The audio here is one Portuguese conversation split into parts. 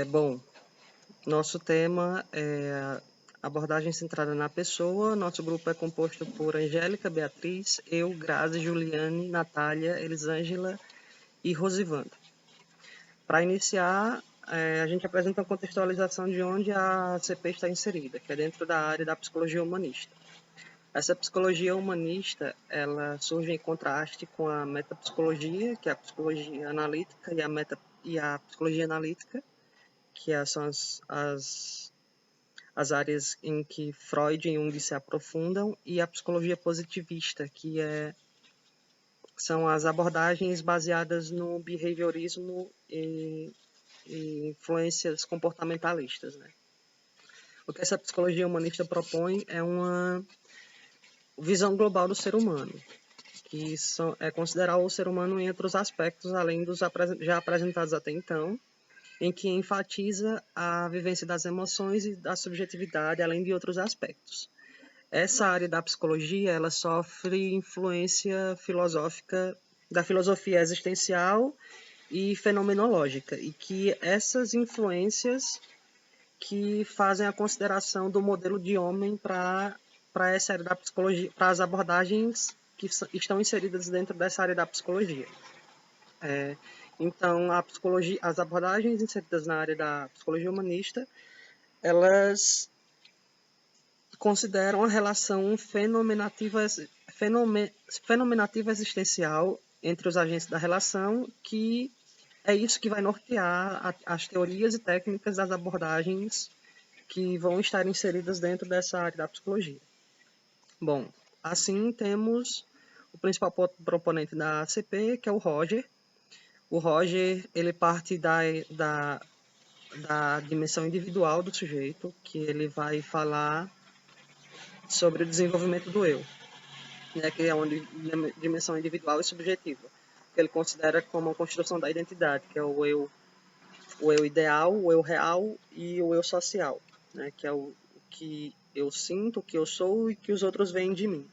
Bom, nosso tema é abordagem centrada na pessoa. Nosso grupo é composto por Angélica, Beatriz, eu, Grazi, Juliane, Natália, Elisângela e Rosivanda. Para iniciar, a gente apresenta uma contextualização de onde a CP está inserida, que é dentro da área da psicologia humanista. Essa psicologia humanista, ela surge em contraste com a metapsicologia, que é a psicologia analítica, e a psicologia analítica, que são as áreas em que Freud e Jung se aprofundam, e a psicologia positivista, que são as abordagens baseadas no behaviorismo e influências comportamentalistas, né? O que essa psicologia humanista propõe é uma visão global do ser humano, que é considerar o ser humano em outros aspectos, além dos já apresentados até então, em que enfatiza a vivência das emoções e da subjetividade, além de outros aspectos. Essa área da psicologia, ela sofre influência filosófica da filosofia existencial e fenomenológica, e que essas influências que fazem a consideração do modelo de homem para essa área da psicologia, para as abordagens que estão inseridas dentro dessa área da psicologia. Então, as abordagens inseridas na área da psicologia humanista, elas consideram a relação fenomenativa existencial entre os agentes da relação, que é isso que vai nortear as teorias e técnicas das abordagens que vão estar inseridas dentro dessa área da psicologia. Bom, assim temos o principal proponente da ACP, que é o Roger. O Roger, ele parte da dimensão individual do sujeito, que ele vai falar sobre o desenvolvimento do eu, né, que é uma dimensão individual e subjetiva, que ele considera como a construção da identidade, que é o eu ideal, o eu real e o eu social, né, que é o que eu sinto, o que eu sou e que os outros veem de mim.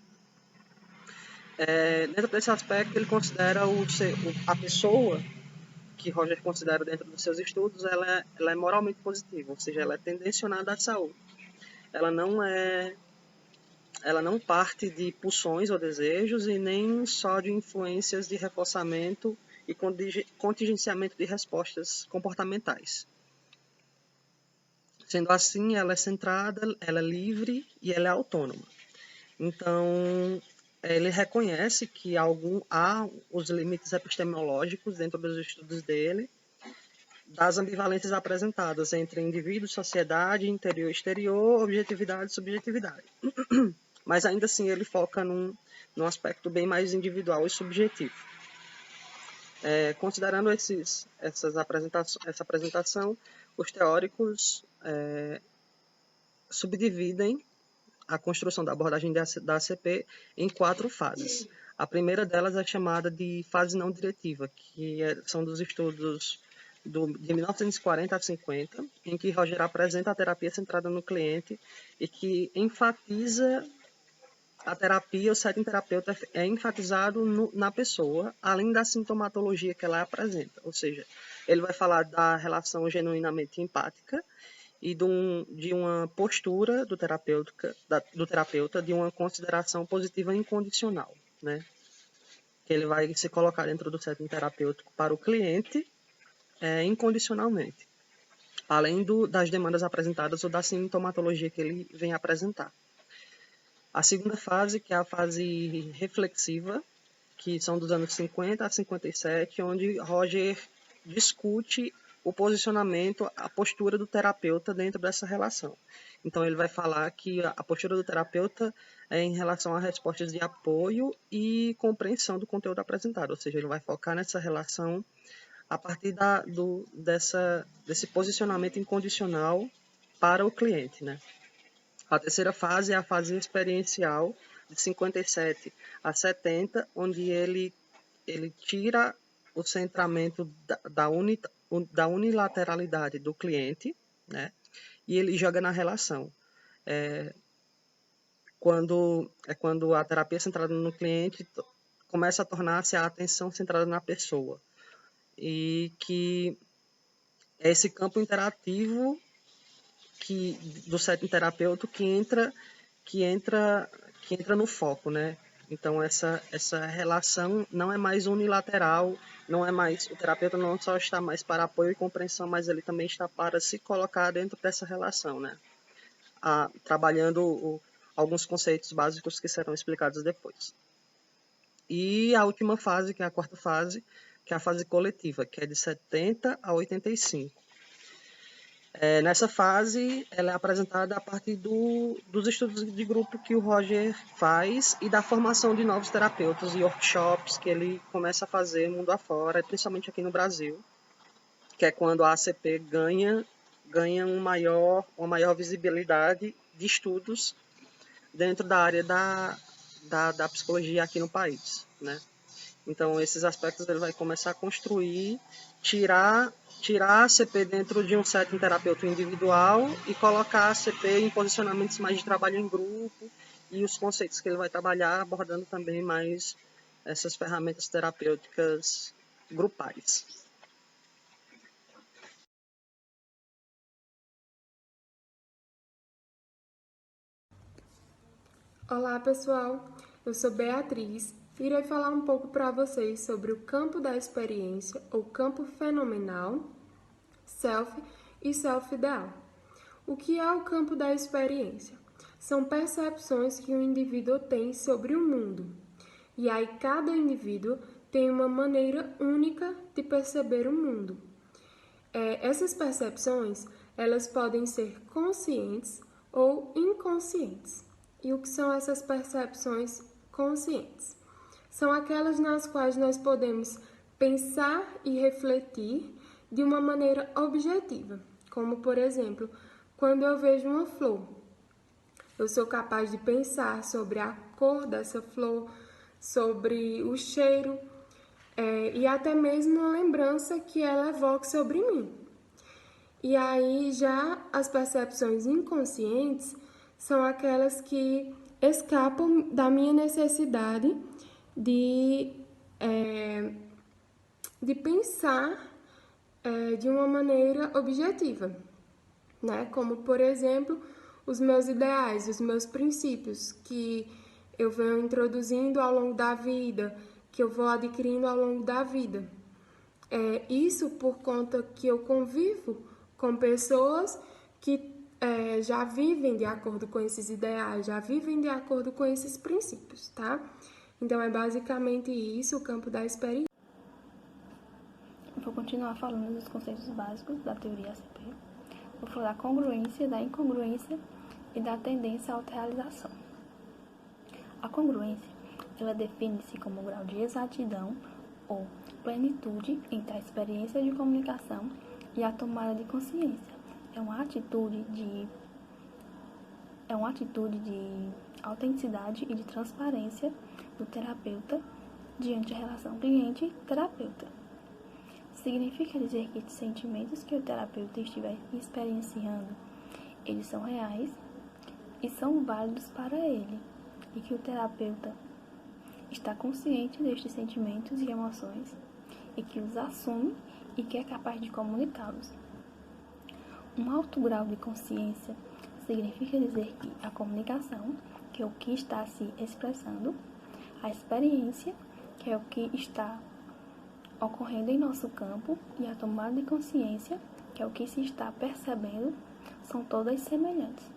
Dentro desse aspecto, ele considera a pessoa, que Roger considera dentro dos seus estudos, ela é moralmente positiva, ou seja, ela é tendencionada à saúde. Ela não parte de pulsões ou desejos e nem só de influências de reforçamento e contingenciamento de respostas comportamentais. Sendo assim, ela é centrada, ela é livre e ela é autônoma. Então, ele reconhece que há os limites epistemológicos dentro dos estudos dele, das ambivalências apresentadas entre indivíduo, sociedade, interior e exterior, objetividade e subjetividade. Mas ainda assim ele foca num aspecto bem mais individual e subjetivo. Considerando essa apresentação, os teóricos subdividem a construção da abordagem da ACP em 4 fases. A primeira delas é chamada de fase não diretiva, que são dos estudos de 1940 a 50, em que Roger apresenta a terapia centrada no cliente e que enfatiza a terapia, o setting terapeuta é enfatizado na pessoa, além da sintomatologia que ela apresenta. Ou seja, ele vai falar da relação genuinamente empática e de uma postura do terapeuta de uma consideração positiva incondicional, né? Que ele vai se colocar dentro do setting terapêutico para o cliente incondicionalmente, além das demandas apresentadas ou da sintomatologia que ele vem apresentar. A segunda fase, que é a fase reflexiva, que são dos anos 50 a 57, onde Roger discute o posicionamento, a postura do terapeuta dentro dessa relação. Então, ele vai falar que a postura do terapeuta é em relação a respostas de apoio e compreensão do conteúdo apresentado, ou seja, ele vai focar nessa relação a partir desse posicionamento incondicional para o cliente, né? A terceira fase é a fase experiencial, de 57 a 70, onde ele tira o centramento da unilateralidade do cliente, né? E ele joga na relação. Quando a terapia centrada no cliente começa a tornar-se a atenção centrada na pessoa. E que é esse campo interativo do setting terapêutico que entra no foco, né? Então essa relação não é mais unilateral, não é mais o terapeuta não só está mais para apoio e compreensão, mas ele também está para se colocar dentro dessa relação, né? Trabalhando alguns conceitos básicos que serão explicados depois. E a última fase, que é a quarta fase, que é a fase coletiva, que é de 70 a 85. Nessa fase, ela é apresentada a partir dos estudos de grupo que o Roger faz e da formação de novos terapeutas e workshops que ele começa a fazer mundo afora, principalmente aqui no Brasil, que é quando a ACP ganha uma maior visibilidade de estudos dentro da área da psicologia aqui no país, né? Então, esses aspectos ele vai começar a construir, tirar a ACP dentro de um setting terapêutico individual e colocar a ACP em posicionamentos mais de trabalho em grupo e os conceitos que ele vai trabalhar abordando também mais essas ferramentas terapêuticas grupais. Olá pessoal, eu sou Beatriz e irei falar um pouco para vocês sobre o campo da experiência ou campo fenomenal, self e self-ideal. O que é o campo da experiência? São percepções que o indivíduo tem sobre o mundo. E aí cada indivíduo tem uma maneira única de perceber o mundo. Essas percepções, elas podem ser conscientes ou inconscientes. E o que são essas percepções conscientes? São aquelas nas quais nós podemos pensar e refletir de uma maneira objetiva, como por exemplo, quando eu vejo uma flor, eu sou capaz de pensar sobre a cor dessa flor, sobre o cheiro e até mesmo uma lembrança que ela evoque sobre mim. E aí já as percepções inconscientes são aquelas que escapam da minha necessidade de pensar de uma maneira objetiva, né? Como, por exemplo, os meus ideais, os meus princípios que eu venho introduzindo ao longo da vida, que eu vou adquirindo ao longo da vida. Isso por conta que eu convivo com pessoas que já vivem de acordo com esses ideais, já vivem de acordo com esses princípios, tá? Então, é basicamente isso o campo da experiência. Vou continuar falando dos conceitos básicos da teoria ACP. Vou falar da congruência, da incongruência e da tendência à autorrealização. A congruência, ela define-se como o grau de exatidão ou plenitude entre a experiência de comunicação e a tomada de consciência. É uma atitude de autenticidade e de transparência do terapeuta diante da relação cliente-terapeuta. Significa dizer que os sentimentos que o terapeuta estiver experienciando, eles são reais e são válidos para ele, e que o terapeuta está consciente destes sentimentos e emoções, e que os assume e que é capaz de comunicá-los. Um alto grau de consciência significa dizer que a comunicação, que é o que está se expressando, a experiência, que é o que está ocorrendo em nosso campo, e a tomada de consciência, que é o que se está percebendo, são todas semelhantes.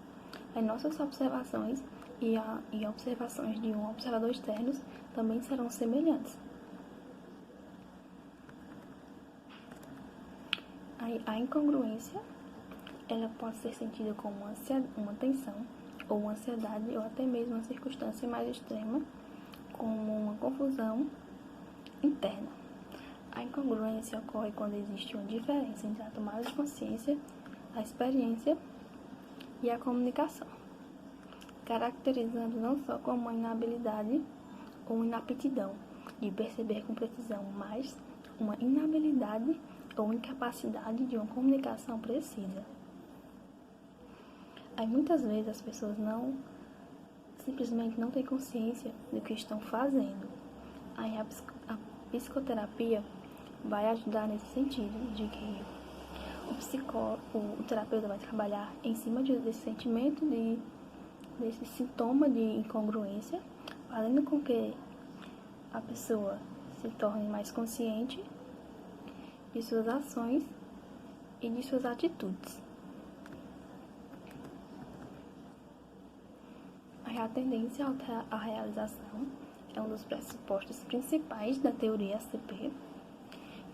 As nossas observações e observações de um observador externo também serão semelhantes. A incongruência, ela pode ser sentida como uma tensão, ou uma ansiedade, ou até mesmo uma circunstância mais extrema, como uma confusão interna. A incongruência ocorre quando existe uma diferença entre a tomada de consciência, a experiência e a comunicação, caracterizando não só como uma inabilidade ou inaptidão de perceber com precisão, mas uma inabilidade ou incapacidade de uma comunicação precisa. Aí muitas vezes as pessoas simplesmente não têm consciência do que estão fazendo. Aí a psicoterapia vai ajudar nesse sentido, de que o terapeuta vai trabalhar em cima desse sentimento, desse sintoma de incongruência, fazendo com que a pessoa se torne mais consciente de suas ações e de suas atitudes. A tendência à realização é um dos pressupostos principais da teoria ACP,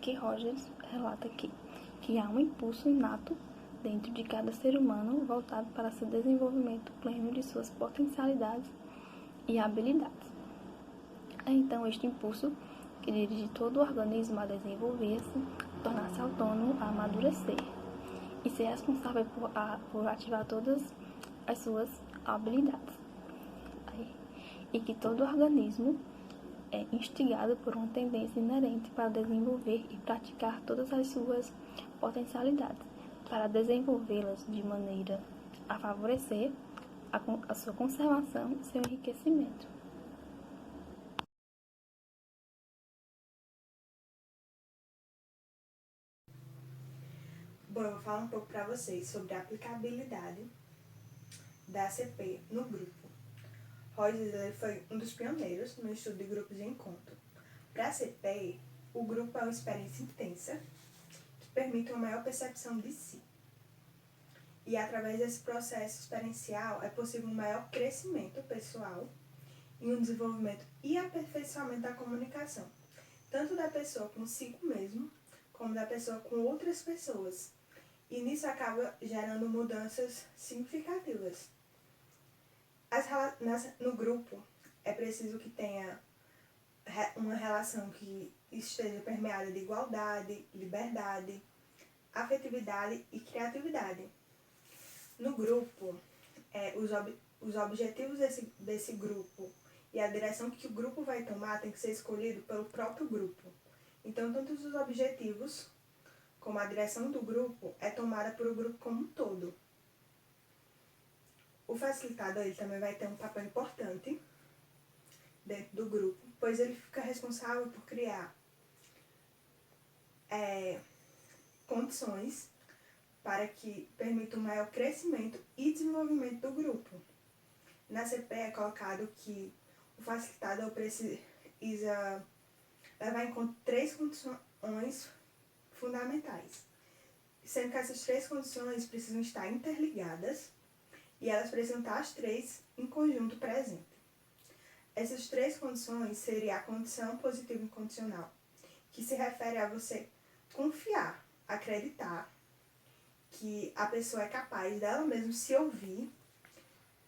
que Rogers relata que há um impulso inato dentro de cada ser humano voltado para seu desenvolvimento pleno de suas potencialidades e habilidades. É então este impulso que dirige todo o organismo a desenvolver-se, tornar-se autônomo, a amadurecer e ser responsável por ativar todas as suas habilidades. E que todo organismo é instigado por uma tendência inerente para desenvolver e praticar todas as suas potencialidades, para desenvolvê-las de maneira a favorecer a sua conservação e seu enriquecimento. Bom, eu vou falar um pouco para vocês sobre a aplicabilidade da ACP no grupo. Rogers foi um dos pioneiros no estudo de grupos de encontro. Para a ACP, o grupo é uma experiência intensa que permite uma maior percepção de si. E através desse processo experiencial é possível um maior crescimento pessoal e um desenvolvimento e aperfeiçoamento da comunicação, tanto da pessoa consigo mesmo, como da pessoa com outras pessoas. E nisso acaba gerando mudanças significativas. No grupo, é preciso que tenha uma relação que esteja permeada de igualdade, liberdade, afetividade e criatividade. No grupo, os objetivos desse grupo e a direção que o grupo vai tomar tem que ser escolhido pelo próprio grupo. Então, tanto os objetivos como a direção do grupo é tomada por o grupo como um todo. O facilitador ele também vai ter um papel importante dentro do grupo, pois ele fica responsável por criar condições para que permita um maior crescimento e desenvolvimento do grupo. Na CP é colocado que o facilitador precisa levar em conta 3 condições fundamentais, sendo que essas 3 condições precisam estar interligadas e elas precisam estar as 3 em conjunto presente. Essas 3 condições seriam a condição positiva incondicional, que se refere a você confiar, acreditar que a pessoa é capaz dela mesma se ouvir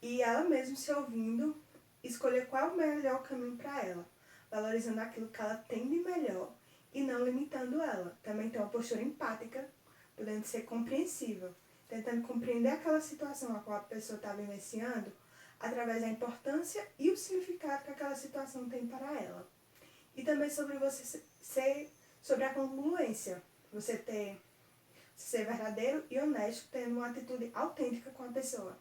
e ela mesma se ouvindo escolher qual é o melhor caminho para ela, valorizando aquilo que ela tem de melhor e não limitando ela. Também tem uma postura empática, podendo ser compreensível, tentando compreender aquela situação a qual a pessoa está vivenciando através da importância e o significado que aquela situação tem para ela. E também sobre sobre a congruência, você ser verdadeiro e honesto, tendo uma atitude autêntica com a pessoa.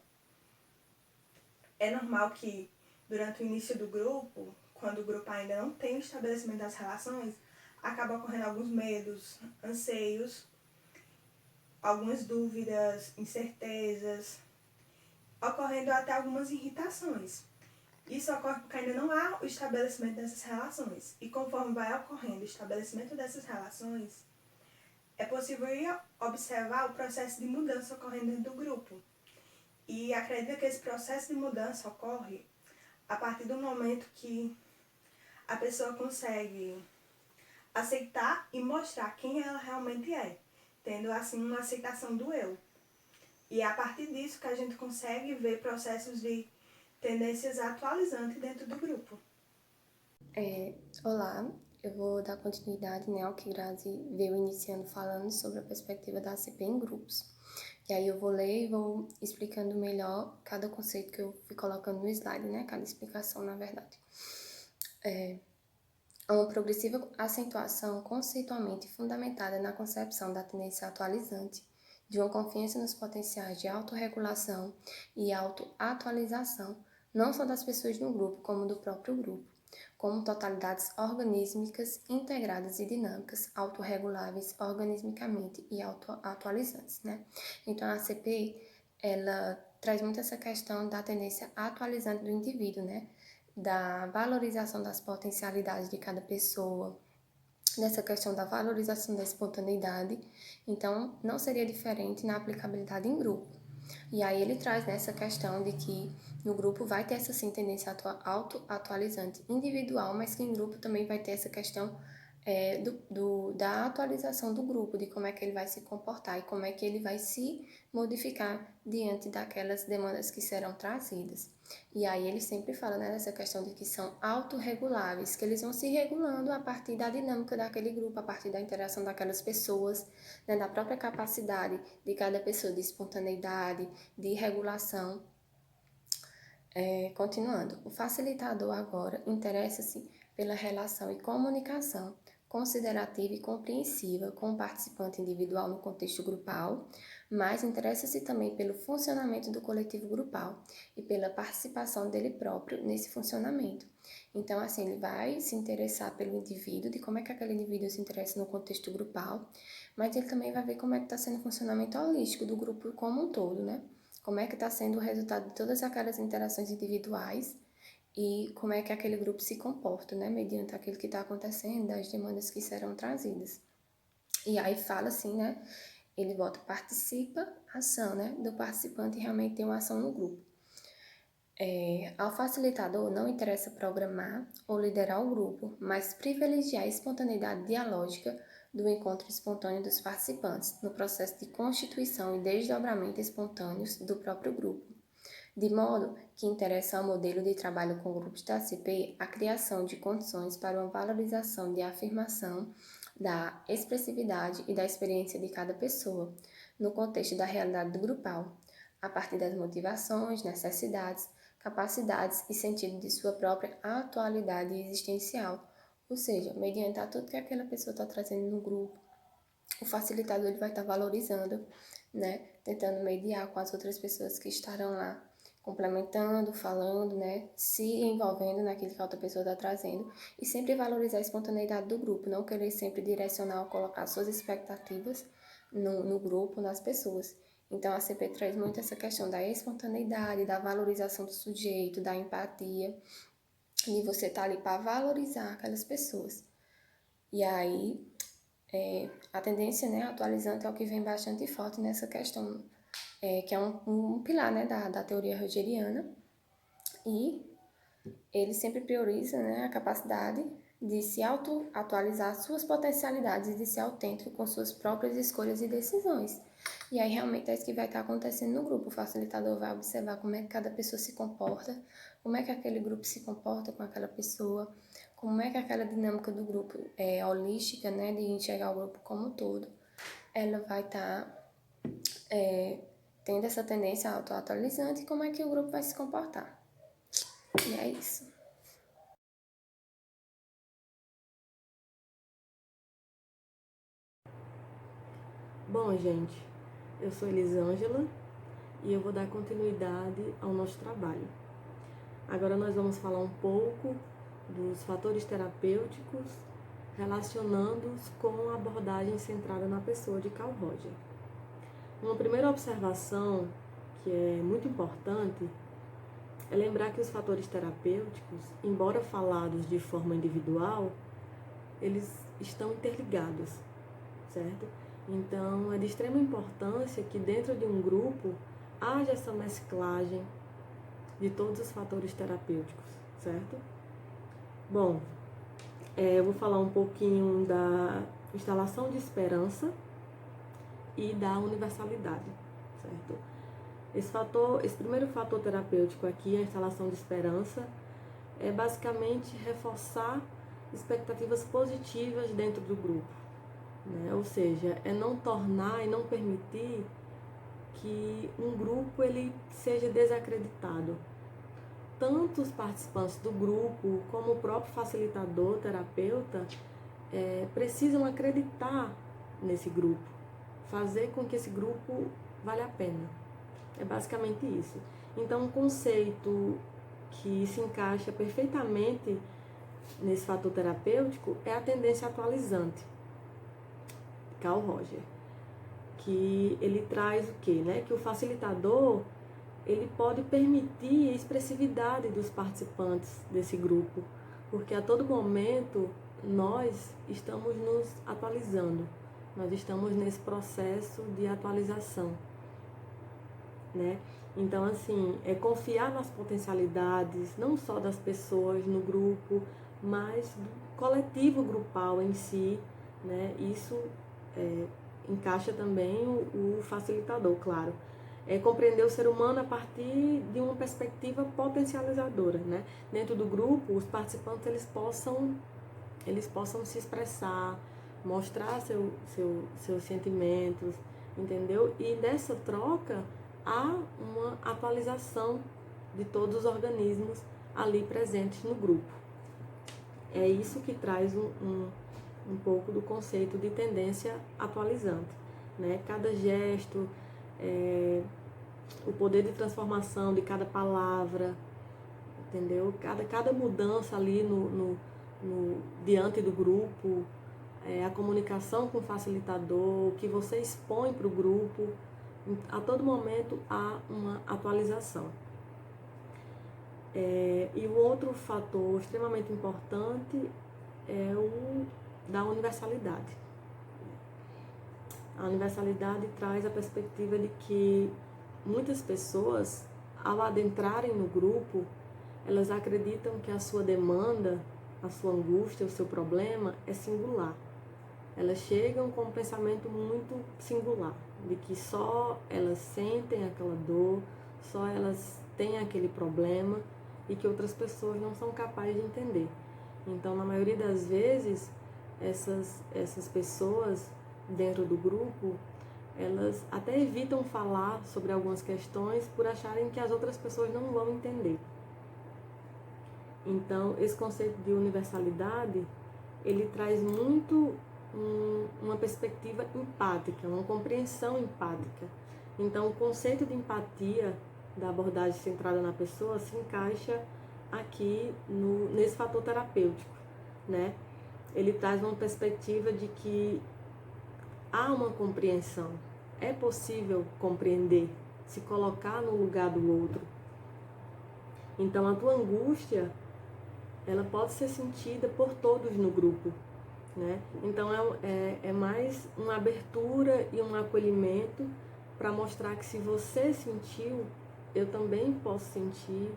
É normal que durante o início do grupo, quando o grupo ainda não tem o estabelecimento das relações, acaba ocorrendo alguns medos, anseios, algumas dúvidas, incertezas, ocorrendo até algumas irritações. Isso ocorre porque ainda não há o estabelecimento dessas relações. E conforme vai ocorrendo o estabelecimento dessas relações, é possível observar o processo de mudança ocorrendo dentro do grupo. E acredito que esse processo de mudança ocorre a partir do momento que a pessoa consegue aceitar e mostrar quem ela realmente é, tendo assim uma aceitação do eu. E é a partir disso que a gente consegue ver processos de tendências atualizantes dentro do grupo. Olá, eu vou dar continuidade ao que Grazi veio iniciando falando sobre a perspectiva da ACP em grupos. E aí eu vou ler e vou explicando melhor cada conceito que eu fui colocando no slide, cada explicação, na verdade. Uma progressiva acentuação conceitualmente fundamentada na concepção da tendência atualizante, de uma confiança nos potenciais de autorregulação e autoatualização, não só das pessoas no grupo, como do próprio grupo, como totalidades organísmicas integradas e dinâmicas, autorreguláveis organismicamente e autoatualizantes, né? Então, a ACP, ela traz muito essa questão da tendência atualizante do indivíduo, né? Da valorização das potencialidades de cada pessoa, nessa questão da valorização da espontaneidade. Então, não seria diferente na aplicabilidade em grupo. E aí ele traz nessa questão de que no grupo vai ter essa sim tendência auto-atualizante individual, mas que em grupo também vai ter essa questão da atualização do grupo, de como é que ele vai se comportar e como é que ele vai se modificar diante daquelas demandas que serão trazidas. E aí ele sempre fala, né, dessa questão de que são autorreguláveis, que eles vão se regulando a partir da dinâmica daquele grupo, a partir da interação daquelas pessoas, né, da própria capacidade de cada pessoa de espontaneidade, de regulação. Continuando, o facilitador agora interessa-se pela relação e comunicação considerativa e compreensiva com o participante individual no contexto grupal, mas interessa-se também pelo funcionamento do coletivo grupal e pela participação dele próprio nesse funcionamento. Então, assim, ele vai se interessar pelo indivíduo, de como é que aquele indivíduo se interessa no contexto grupal, mas ele também vai ver como é que está sendo o funcionamento holístico do grupo como um todo, né? Como é que está sendo o resultado de todas aquelas interações individuais e como é que aquele grupo se comporta, né, mediante aquilo que está acontecendo, das demandas que serão trazidas. E aí fala assim, né, ele bota participa, ação, né, do participante realmente tem uma ação no grupo. Ao facilitador não interessa programar ou liderar o grupo, mas privilegiar a espontaneidade dialógica do encontro espontâneo dos participantes, no processo de constituição e desdobramento espontâneos do próprio grupo. De modo que interessa ao modelo de trabalho com grupos da ACP a criação de condições para uma valorização e afirmação da expressividade e da experiência de cada pessoa, no contexto da realidade do grupal, a partir das motivações, necessidades, capacidades e sentido de sua própria atualidade existencial, ou seja, mediante a tudo que aquela pessoa está trazendo no grupo, o facilitador ele vai estar valorizando, né, tentando mediar com as outras pessoas que estarão lá, complementando, falando, né, se envolvendo naquilo que a outra pessoa está trazendo e sempre valorizar a espontaneidade do grupo, não querer sempre direcionar ou colocar suas expectativas no grupo, nas pessoas. Então, a CP traz muito essa questão da espontaneidade, da valorização do sujeito, da empatia, e você tá ali para valorizar aquelas pessoas. E aí, a tendência, né, atualizante é o que vem bastante forte nessa questão, que é um pilar, né, da teoria rogeriana, e ele sempre prioriza, né, a capacidade de se auto-atualizar suas potencialidades e de ser autêntico com suas próprias escolhas e decisões. E aí realmente é isso que vai estar acontecendo no grupo. O facilitador vai observar como é que cada pessoa se comporta, como é que aquele grupo se comporta com aquela pessoa, como é que aquela dinâmica do grupo é holística, né, de enxergar o grupo como um todo, ela vai estar tendo essa tendência auto-atualizante e como é que o grupo vai se comportar. E é isso. Bom, gente, eu sou Elisângela e eu vou dar continuidade ao nosso trabalho. Agora nós vamos falar um pouco dos fatores terapêuticos relacionando-os com a abordagem centrada na pessoa de Carl Roger. Uma primeira observação que é muito importante é lembrar que os fatores terapêuticos, embora falados de forma individual, eles estão interligados, certo? Então, é de extrema importância que dentro de um grupo haja essa mesclagem de todos os fatores terapêuticos, certo? Bom, eu vou falar um pouquinho da instalação de esperança e da universalidade, certo? Esse primeiro fator terapêutico aqui, a instalação de esperança, é basicamente reforçar expectativas positivas dentro do grupo. Né? Ou seja, é não tornar e não permitir que um grupo ele seja desacreditado. Tanto os participantes do grupo como o próprio facilitador, terapeuta, precisam acreditar nesse grupo, fazer com que esse grupo valha a pena. É basicamente isso. Então, um conceito que se encaixa perfeitamente nesse fator terapêutico é a tendência atualizante, Carl Roger, que ele traz o quê? Né? Que o facilitador ele pode permitir a expressividade dos participantes desse grupo, porque a todo momento nós estamos nos atualizando, nós estamos nesse processo de atualização, né? Então, assim, é confiar nas potencialidades, não só das pessoas no grupo, mas do coletivo grupal em si, né? Isso encaixa também o facilitador, claro. É compreender o ser humano a partir de uma perspectiva potencializadora, né? Dentro do grupo, os participantes eles possam se expressar, mostrar seus sentimentos, entendeu? E nessa troca há uma atualização de todos os organismos ali presentes no grupo. É isso que traz um pouco do conceito de tendência atualizante, né? Cada gesto, o poder de transformação de cada palavra, entendeu? Cada mudança ali diante do grupo, a comunicação com o facilitador, o que você expõe para o grupo, a todo momento há uma atualização. E o outro fator extremamente importante é o da universalidade. A universalidade traz a perspectiva de que muitas pessoas, ao adentrarem no grupo, elas acreditam que a sua demanda, a sua angústia, o seu problema é singular. Elas chegam com um pensamento muito singular, de que só elas sentem aquela dor, só elas têm aquele problema e que outras pessoas não são capazes de entender. Então, na maioria das vezes, essas pessoas dentro do grupo, elas até evitam falar sobre algumas questões por acharem que as outras pessoas não vão entender. Então, esse conceito de universalidade, ele traz muito uma perspectiva empática, uma compreensão empática. Então, o conceito de empatia da abordagem centrada na pessoa se encaixa aqui nesse fator terapêutico, né? Ele traz uma perspectiva de que há uma compreensão, é possível compreender, se colocar no lugar do outro. Então, a tua angústia, ela pode ser sentida por todos no grupo, né? Então, é mais uma abertura e um acolhimento para mostrar que se você sentiu, eu também posso sentir,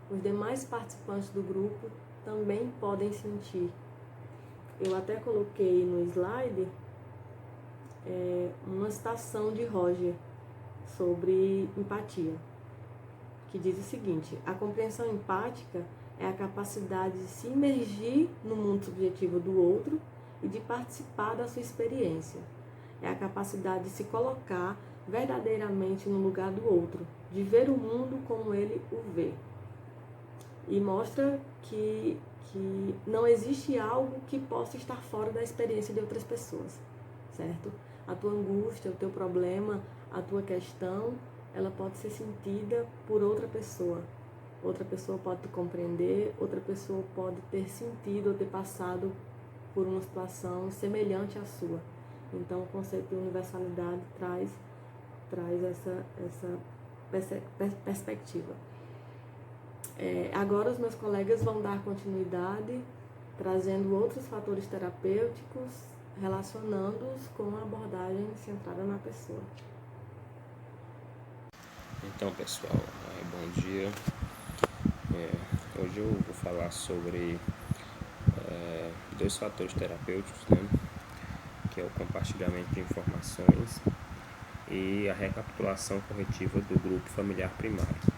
os demais participantes do grupo também podem sentir. Eu até coloquei no slide uma citação de Roger sobre empatia, que diz o seguinte: a compreensão empática é a capacidade de se imergir no mundo subjetivo do outro e de participar da sua experiência. É a capacidade de se colocar verdadeiramente no lugar do outro, de ver o mundo como ele o vê. E mostra que não existe algo que possa estar fora da experiência de outras pessoas, certo? A tua angústia, o teu problema, a tua questão, ela pode ser sentida por outra pessoa. Outra pessoa pode te compreender, outra pessoa pode ter sentido ou ter passado por uma situação semelhante à sua. Então, o conceito de universalidade traz essa perspectiva. Agora, os meus colegas vão dar continuidade, trazendo outros fatores terapêuticos, relacionando-os com a abordagem centrada na pessoa. Então, pessoal, bom dia. Hoje eu vou falar sobre dois fatores terapêuticos, né? Que é o compartilhamento de informações e a recapitulação corretiva do grupo familiar primário.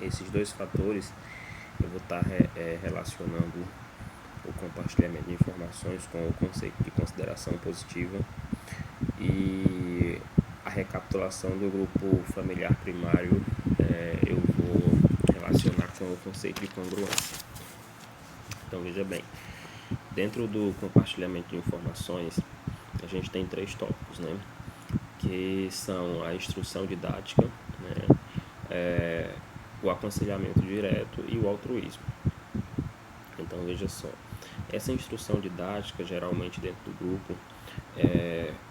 Esses dois fatores eu vou estar relacionando o compartilhamento de informações com o conceito de consideração positiva e a recapitulação do grupo familiar primário eu vou relacionar com o conceito de congruência. Então, veja bem, dentro do compartilhamento de informações a gente tem 3 tópicos, né? Que são a instrução didática, né? O aconselhamento direto e o altruísmo. Então, veja só, essa instrução didática, geralmente dentro do grupo,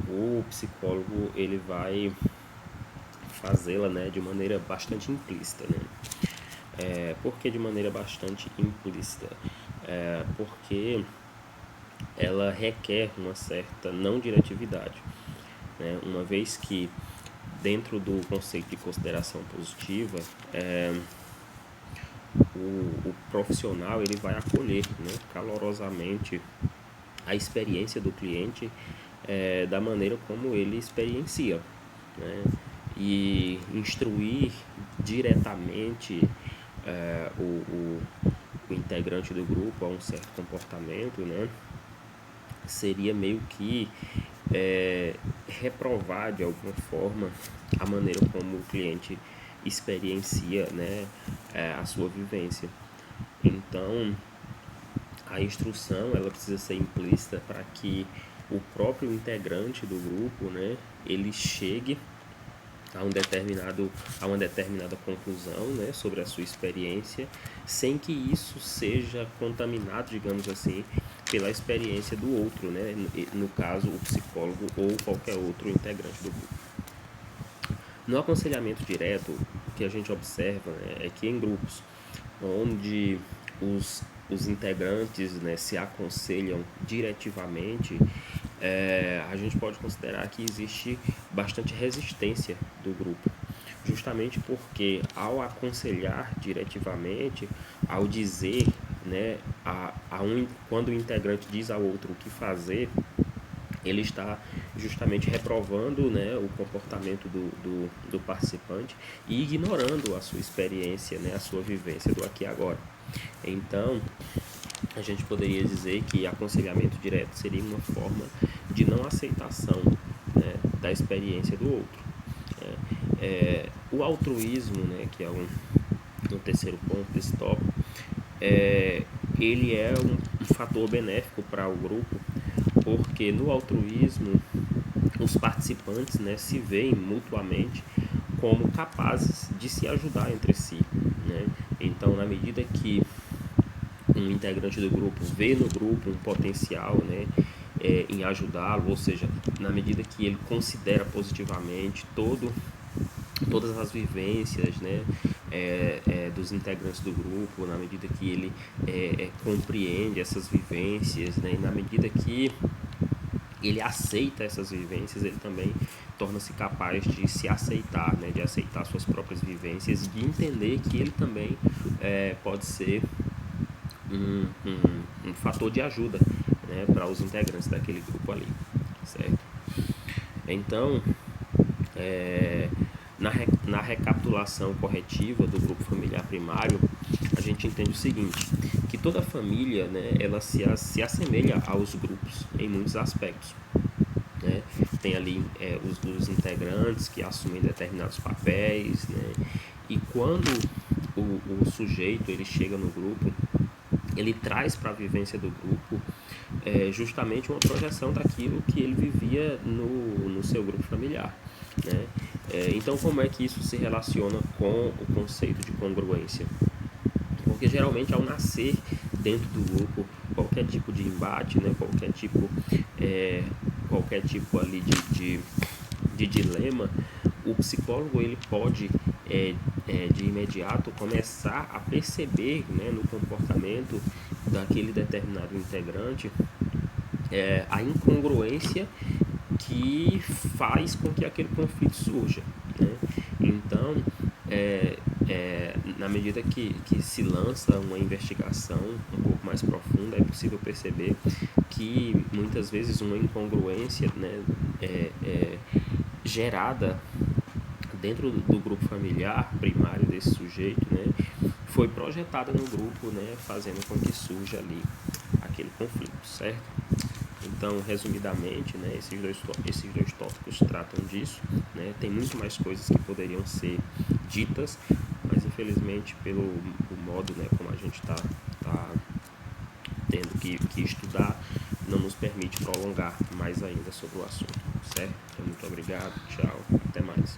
o psicólogo ele vai fazê-la, né, de maneira bastante implícita, né? Por que de maneira bastante implícita? Porque ela requer uma certa não diretividade, né? Uma vez que dentro do conceito de consideração positiva, o profissional ele vai acolher, né, calorosamente a experiência do cliente da maneira como ele experiencia, né, e instruir diretamente o integrante do grupo a um certo comportamento, né, seria meio que reprovar de alguma forma a maneira como o cliente experiencia, né, a sua vivência. Então, a instrução ela precisa ser implícita para que o próprio integrante do grupo, né, ele chegue a uma determinada conclusão, né, sobre a sua experiência, sem que isso seja contaminado, digamos assim, pela experiência do outro, né, no caso o psicólogo ou qualquer outro integrante do grupo. No aconselhamento direto, o que a gente observa, né, é que em grupos onde os integrantes, né, se aconselham diretivamente, a gente pode considerar que existe bastante resistência do grupo, justamente porque ao aconselhar diretivamente, ao dizer, né, quando o integrante diz ao outro o que fazer, ele está justamente reprovando, né, o comportamento do participante e ignorando a sua experiência, né, a sua vivência do aqui e agora. Então, a gente poderia dizer que aconselhamento direto seria uma forma de não aceitação, né, da experiência do outro. O altruísmo, né, que é um terceiro ponto desse tópico, ele é um fator benéfico para o grupo, porque no altruísmo os participantes, né, se veem mutuamente como capazes de se ajudar entre si, né? Então, na medida que um integrante do grupo vê no grupo um potencial, né, em ajudá-lo, ou seja, na medida que ele considera positivamente todas as vivências, né, dos integrantes do grupo, na medida que ele compreende essas vivências, né, e na medida que ele aceita essas vivências, ele também torna-se capaz de se aceitar, né, de aceitar suas próprias vivências e de entender que ele também pode ser um fator de ajuda, né, para os integrantes daquele grupo ali, certo? Então, na recapitulação corretiva do grupo familiar primário, a gente entende o seguinte, que toda família, né, ela se assemelha aos grupos em muitos aspectos, né? Tem ali os integrantes que assumem determinados papéis, né? E quando o sujeito ele chega no grupo, ele traz para a vivência do grupo justamente uma projeção daquilo que ele vivia no seu grupo familiar, né? Então, como é que isso se relaciona com o conceito de congruência? Porque geralmente ao nascer dentro do grupo qualquer tipo de embate, né, qualquer tipo ali de dilema, o psicólogo ele pode de imediato começar a perceber, né, no comportamento daquele determinado integrante a incongruência que faz com que aquele conflito surja, né? Então, na medida que se lança uma investigação um pouco mais profunda, é possível perceber que muitas vezes uma incongruência, né, gerada dentro do grupo familiar primário desse sujeito, né, foi projetada no grupo, né, fazendo com que surja ali aquele conflito, certo? Então, resumidamente, né, esses dois tópicos tratam disso, né? Tem muito mais coisas que poderiam ser ditas, mas infelizmente pelo modo, né, como a gente está tendo que estudar, não nos permite prolongar mais ainda sobre o assunto, certo? Então, muito obrigado, tchau, até mais.